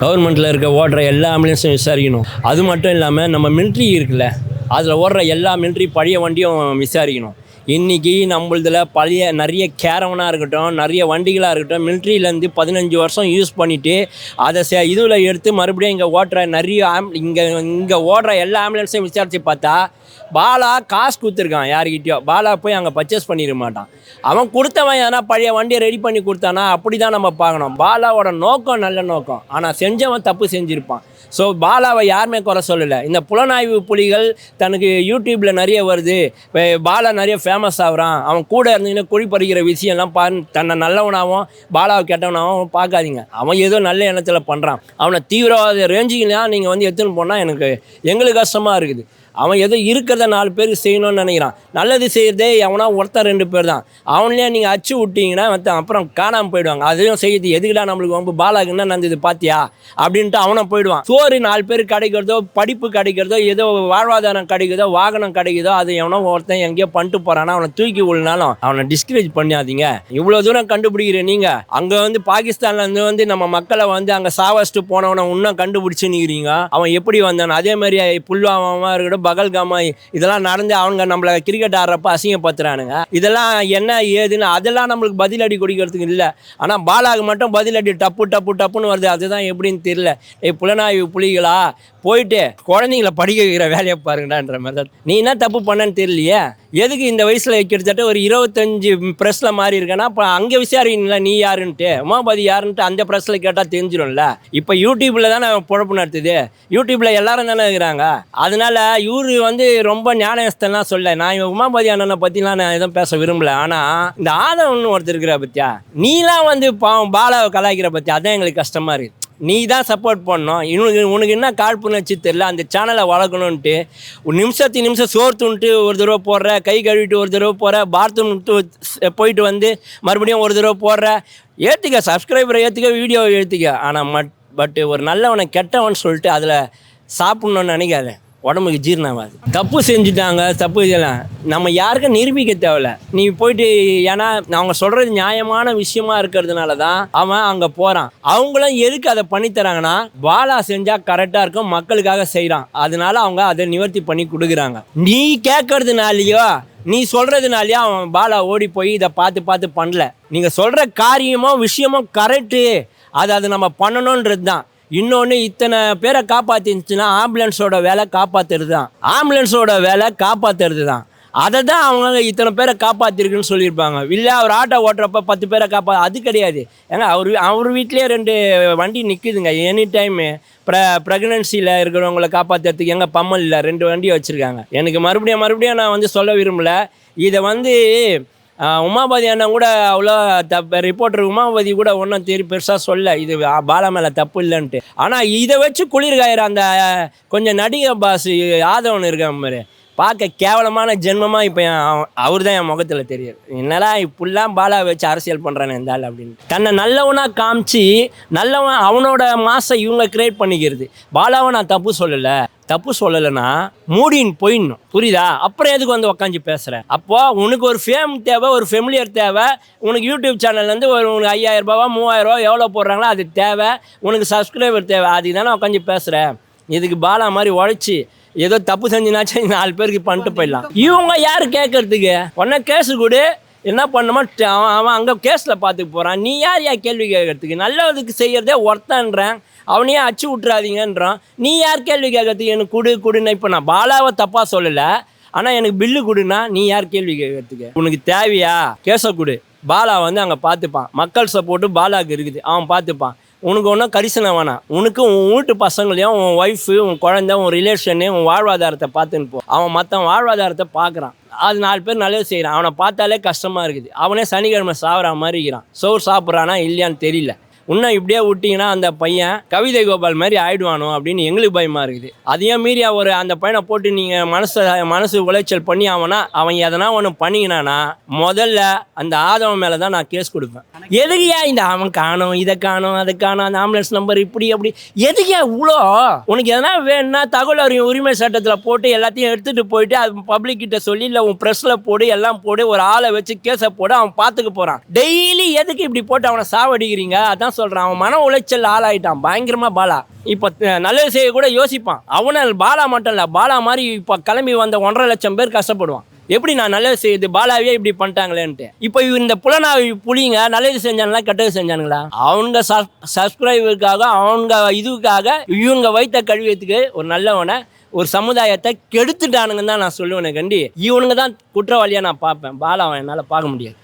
கவர்மெண்ட்டில் இருக்க ஓடுற எல்லா ஆம்புலன்ஸும் விசாரிக்கணும். அது மட்டும் இல்லாமல் நம்ம மிலிட்ரி இருக்குல்ல, அதில் ஓடுற எல்லா மிலிட்ரி பழைய வண்டியும் விசாரிக்கணும். இன்றைக்கி நம்மளதில் பழைய நிறைய கேரவனாக இருக்கட்டும், நிறைய வண்டிகளாக இருக்கட்டும், மிலிட்ரியிலேருந்து 15 வருஷம் யூஸ் பண்ணிவிட்டு அதை இதில் எடுத்து மறுபடியும் இங்கே ஓட்டுற நிறைய இங்கே ஓடுற எல்லா ஆம்புலன்ஸையும் விசாரித்து பார்த்தா பாலா காசு கொடுத்துருக்கான் யாருக்கிட்டயோ. பாலா போய் அங்கே பர்ச்சேஸ் பண்ணிட மாட்டான். அவன் கொடுத்தவன் எதனா பழைய வண்டியை ரெடி பண்ணி கொடுத்தானா அப்படி தான் நம்ம பார்க்கணும். பாலாவோட நோக்கம் நல்ல நோக்கம், ஆனால் செஞ்சவன் தப்பு செஞ்சுருப்பான். ஸோ பாலாவை யாருமே குறை சொல்லலை. இந்த புலனாய்வு புலிகள் தனக்கு யூடியூப்பில் நிறைய வருது, பாலா நிறைய ஃபேமஸ் ஆகுறான், அவன் கூட இருந்தீங்கன்னா குழி பறிக்கிற விஷயம்லாம் தன்னை நல்லவனாகவும் பாலாவை கெட்டவனாகவும் பார்க்காதீங்க. அவன் ஏதோ நல்ல எண்ணத்தில் பண்ணுறான். அவனை தீவிரவாத ரேஞ்சிங்கலாம் நீங்கள் வந்து எடுத்துன்னு போனால் எங்களுக்கு கஷ்டமாக இருக்குது. அவன் எதோ இருக்கிறத 4 பேருக்கு செய்யணும்னு நினைக்கிறான். நல்லது செய்கிறதே எவனா ஒருத்தர் 2 பேர் தான். அவன்லேயே நீங்கள் அச்சு விட்டீங்கன்னா அப்புறம் காணாமல் போயிடுவாங்க. அதையும் செய்யுது எதுக்குடா நம்மளுக்கு வந்து பாலாக்கு என்ன நடந்தது பார்த்தியா அப்படின்ட்டு அவனை போயிடுவான். சோறு 4 பேர் கிடைக்கிறதோ, படிப்பு கிடைக்கிறதோ, ஏதோ வாழ்வாதாரம் கிடைக்குதோ, வாகனம் கிடைக்குதோ, அது எவனோ ஒருத்தன் எங்கேயோ பண்ணிட்டு போகிறான்னா அவனை தூக்கி விடனாலும் அவனை டிஸ்கரேஜ் பண்ணாதீங்க. இவ்வளோ தூரம் கண்டுபிடிக்கிற நீங்கள் அங்கே வந்து பாகிஸ்தான்லேருந்து வந்து நம்ம மக்களை வந்து அங்கே சாவஸ்ட்டு போனவனை இன்னும் கண்டுபிடிச்சு நிற்கிறீங்க. அவன் எப்படி வந்தான்? அதே மாதிரி புல்வாமா இருக்கட்டும், பகல்காமா, இதெல்லாம் நடந்து அவங்க நம்மள கிரிக்கெட் ஆடுறப்ப அசிங்கப்படுத்துறானுங்க. இதெல்லாம் என்ன ஏதுன்னு அதெல்லாம் நம்மளுக்கு பதிலடி கொடுக்கறதுக்கு இல்லை. ஆனால் பாலாவுக்கு மட்டும் பதிலடி டப்புன்னு வருது. அதுதான் எப்படின்னு தெரியல. புலனாய்வு புலிகளா போயிட்டு குழந்தைங்களை படிக்க வைக்கிற வேலையை பாருங்கடான்ற மாதிரி தான். நீ என்ன தப்பு பண்ணன்னு தெரியலையே, எதுக்கு இந்த வயசில் கிட்டத்தட்ட ஒரு 25 ப்ரெஸ்ஸில் மாறி இருக்கேன்னா இப்போ அங்கே விசாரிங்களா நீ யாருன்ட்டு, உமாபதி யாருன்ட்டு அந்த ப்ரெஸ்ஸில் கேட்டால் தெரிஞ்சிடும்ல. இப்போ யூடியூப்பில் தானே பொழப்பு நடத்துது, யூடியூப்பில் எல்லாரும் தானே இருக்கிறாங்க. அதனால இவரு வந்து ரொம்ப ஞானஸ்தெல்லாம் சொல்ல. நான் உமாபதி அண்ணனை பற்றிலாம் நான் எதுவும் பேச விரும்பல. ஆனால் இந்த ஆதவன்னு ஒருத்தர் இருக்கிற பற்றியா, நீலாம் வந்து பாலாவை கலாய்க்கிற பற்றி அதான் எங்களுக்கு கஷ்டமாக இருக்குது. நீ தான் சப்போர்ட் பண்ணணும். உனக்கு என்ன காழ்ப்புணர்ச்சி தெரியல, அந்த சேனலை வளர்க்கணுன்ட்டு நிமிஷம் சோர்த்துன்ட்டு ஒரு தடவை போடுற, கை கழுவிட்டு ஒரு தடவை போடுற, பாத்ரூம் போயிட்டு வந்து மறுபடியும் ஒரு தடவை போடுற. ஏற்றுக்க, சப்ஸ்கிரைபரை ஏற்றுக்க, வீடியோவை ஏற்றுக்க. ஆனால் பட் ஒரு நல்லவனை கெட்டவன் சொல்லிட்டு அதில் சாப்பிட்ணுன்னு நினைக்காத, உடம்புக்கு ஜீரணமாகுது. தப்பு செஞ்சுட்டாங்க, தப்பு இதெல்லாம் நம்ம யாருக்கும் நிரூபிக்க தேவையில்ல. நீ போயிட்டு, ஏன்னா அவங்க சொல்கிறது நியாயமான விஷயமா இருக்கிறதுனால தான் அவன் அங்கே போகிறான். அவங்களும் எதுக்கு அதை பண்ணித்தராங்கன்னா, பாலா செஞ்சால் கரெக்டாக இருக்கும், மக்களுக்காக செய்கிறான், அதனால அவங்க அதை நிவர்த்தி பண்ணி கொடுக்குறாங்க. நீ கேட்கறதுனாலையோ நீ சொல்கிறதுனாலையோ அவன் பாலா ஓடி போய் இதை பார்த்து பண்ணல. நீங்கள் சொல்கிற காரியமோ விஷயமோ கரெக்டு, அது நம்ம பண்ணணுன்றது தான். இன்னொன்று, இத்தனை பேரை காப்பாற்றிச்சுன்னா ஆம்புலன்ஸோட வேலை காப்பாற்றுறது தான். அதை தான் அவங்க இத்தனை பேரை காப்பாற்றிருக்குன்னு சொல்லியிருப்பாங்க. இல்லை அவர் ஆட்டோ ஓட்டுறப்ப 10 பேரை அது கிடையாது. ஏன்னா அவர் வீட்லேயே 2 வண்டி நிற்குதுங்க எனி டைமு. ப்ரெக்னன்சியில் இருக்கிறவங்களை காப்பாற்றுறதுக்கு எங்கள் பம்மலில் 2 வண்டி வச்சுருக்காங்க. எனக்கு மறுபடியும் நான் வந்து சொல்ல விரும்பலை. இதை வந்து உமாபதி அண்ணன் கூட அவ்வளோ ரிப்போர்ட்டர் உமாபதி கூட ஒன்றும் பெருசாக சொல்ல இது பாலா மேலே தப்பு இல்லைன்ட்டு. ஆனால் இதை வச்சு குளிர்காயிற அந்த கொஞ்சம் நடிகை பாஸ் ஆதவன் இருக்க மாதிரி பார்க்க கேவலமான ஜென்மமாக இப்போ அவர் தான் என் முகத்தில் தெரியும். என்னடா இப்படிலாம் பாலா வச்சு அரசியல் பண்ணுறானே இருந்தாலும் அப்படின்னு தன்னை நல்லவனாக காமிச்சு நல்லவன் அவனோட மாசை இவங்க கிரியேட் பண்ணிக்கிறது. பாலாவை நான் தப்பு சொல்லலைன்னா மூடின்னு போயிடணும், புரியுதா? அப்புறம் எதுக்கு வந்து உக்காந்து பேசுகிறேன்? அப்போது உனக்கு ஒரு ஃபேம் தேவை, ஒரு ஃபெமிலியர் தேவை. உனக்கு யூடியூப் சேனல்லேருந்து உனக்கு 5000 ரூபாவா 3000 ரூபா எவ்வளோ போடுறாங்களோ அது தேவை. உனக்கு சப்ஸ்கிரைபர் தேவை, அதுக்கு தானே உக்காந்து பேசுகிறேன். இதுக்கு பாலா மாதிரி உழைச்சி ஏதோ தப்பு செஞ்சுனாச்சும் 4 பேருக்கு பண்ணிட்டு போயிடலாம். இவங்க யார் கேட்கறதுக்கு? உடனே கேஸு கொடு, என்ன பண்ணுமோ அவன் அங்கே கேஸில் பார்த்துக்க போகிறான். நீ யார் கேள்வி கேட்கறதுக்கு? நல்லதுக்கு செய்கிறதே ஒருத்தன்றேன், அவனையே அச்சு விட்றாதீங்கன்றான். நீ யார் கேள்வி கேட்கறதுக்கு? எனக்கு கொடுன்னு. இப்போ நான் பாலாவை தப்பாக சொல்லலை, ஆனால் எனக்கு பில்லு கொடுன்னா நீ யார் கேள்வி கேட்கறதுக்கு? உனக்கு தேவையா? கேஸை கொடு, பாலா வந்து அங்கே பார்த்துப்பான். மக்கள் சப்போர்ட்டு பாலாவுக்கு இருக்குது, அவன் பார்த்துப்பான். உனக்கு ஒன்றும் கரிசனை வேணாம். உனக்கு உன் வீட்டு பசங்களையும், உன் ஒய்ஃபு, உன் குழந்தை, உன் ரிலேஷனு, உன் வாழ்வாதாரத்தை பார்த்துன்னு போ. அவன் மற்ற வாழ்வாதாரத்தை பார்க்குறான், அது 4 பேர் நல்லது செய்கிறான். அவனை பார்த்தாலே கஷ்டமாக இருக்குது. அவனே சனிக்கிழமை சாப்பிட்ற மாதிரி இருக்கிறான். சோறு சாப்பிட்றானா இல்லையான்னு தெரியல. இன்னும் இப்படியே விட்டிங்கன்னா அந்த பையன் கவிதை கோபால் மாதிரி ஆயிடுவானோ அப்படின்னு எங்களுக்கு பயமாக இருக்குது. அதையும் மீறி அந்த பையனை போட்டு நீங்கள் மனசு உளைச்சல் பண்ணி அவன் எதனா ஒன்று பண்ணிங்கனானா முதல்ல அந்த ஆதவன் மேலே தான் நான் கேஸ் கொடுப்பேன். எதுக்குயா இந்த அவன் காணும், இதை காணும், அதை காணும், அந்த ஆம்புலன்ஸ் நம்பர் இப்படி அப்படி எதுக்குயா இவ்வளோ? உனக்கு எதனா வேணும்னா தகவல் அறியும் உரிமை சட்டத்தில் போட்டு எல்லாத்தையும் எடுத்துகிட்டு போயிட்டு அது பப்ளிக் கிட்ட சொல்லி, இல்லை உன் ப்ரெஸ்ஸில் போடு, எல்லாம் போடு, ஒரு ஆளை வச்சு கேஸை போடு, அவன் பார்த்துக்க போகிறான். டெய்லி எதுக்கு இப்படி போட்டு அவனை சாவடிக்கிறீங்க? அதான் சொல்கிறான், அவன் மன உளைச்சல் ஆளாயிட்டான் பயங்கரமாக பாலா. இப்போ நல்லது செய்ய கூட யோசிப்பான். அவனை பாலா மட்டும் இல்லை, பாலா மாதிரி இப்போ கிளம்பி வந்த 1.5 லட்சம் பேர் கஷ்டப்படுவான். எப்படி நான் நல்லது செய்யுது, பாலாவே இப்படி பண்ணிட்டாங்களேன்ட்டு. இப்போ இந்த புலனாய்வு புலிங்க நல்லது செஞ்சானுங்களா கெட்டது செஞ்சானுங்களா? அவங்க சப்ஸ்கிரைபருக்காக, அவங்க இதுக்காக இவங்க வைத்த கழுவியத்துக்கு ஒரு நல்லவனை, ஒரு சமுதாயத்தை கெடுத்துட்டானுங்கன்னு தான் நான் சொல்லுவேனே கண்டி. இவனுங்க தான் குற்றவாளியாக நான் பார்ப்பேன். பாலாவை என்னால் பார்க்க முடியாது.